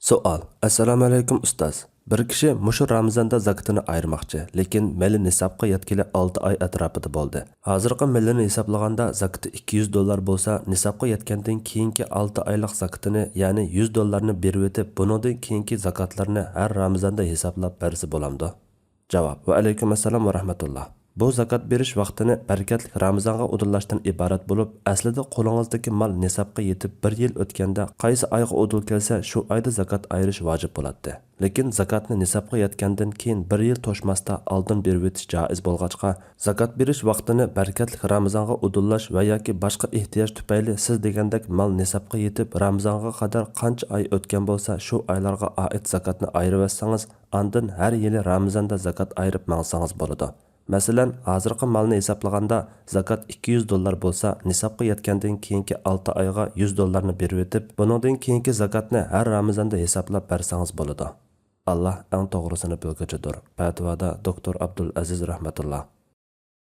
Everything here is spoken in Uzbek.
Savol. Assalomu alaykum ustoz. Bir kishi mushu Ramazonda zakatini ayirmoqchi, lekin meli nisobga yetkili 6 oy atrofida bo'ldi. Hozirgi mellini hisoblaganda zakati $200 bo'lsa, nisobga yetgandan keyingi 6 oylik zakatini, ya'ni $100 berib o'tib, buningdan keyingi zakatlarni har Ramazonda hisoblab bersa bo'lamdi? Javob. Va alaykum assalom va rahmatulloh. Bu zakat berish vaqtini barakatli Ramazonga udillashdan iborat bo'lib, aslida qo'lingizdagi mol nisobga yetib 1 yil o'tganda qaysi oyga udil kelsa, shu oyda zakat ayirish vojib bo'ladi. Lekin zakatni nisobga yetgandan keyin 1 yil to'shmasda oldin berib o'tish joiz bo'lg'achqa, zakat berish vaqtini barakatli Ramazonga udillash va yoki boshqa ehtiyoj tufayli siz degandek mol nisobga yetib Ramazonga qadar qancha oy o'tgan bo'lsa, shu oylarga oid zakatni ayirib olsangiz, andin har yili Ramazonda zakat ayirib mangsangiz bo'ladi. Masalan, hozirgi malni hisoblaganda zakat $200 bo'lsa, nisobga yetgandan keyingi 6 oyga $100 ni berib o'tib, buningdan keyingi zakatni har Ramazonda hisoblab bersangiz bo'ladi. Alloh eng to'g'risini bilguchidir. Fatvoda doktor Abdul Aziz rahmatulloh.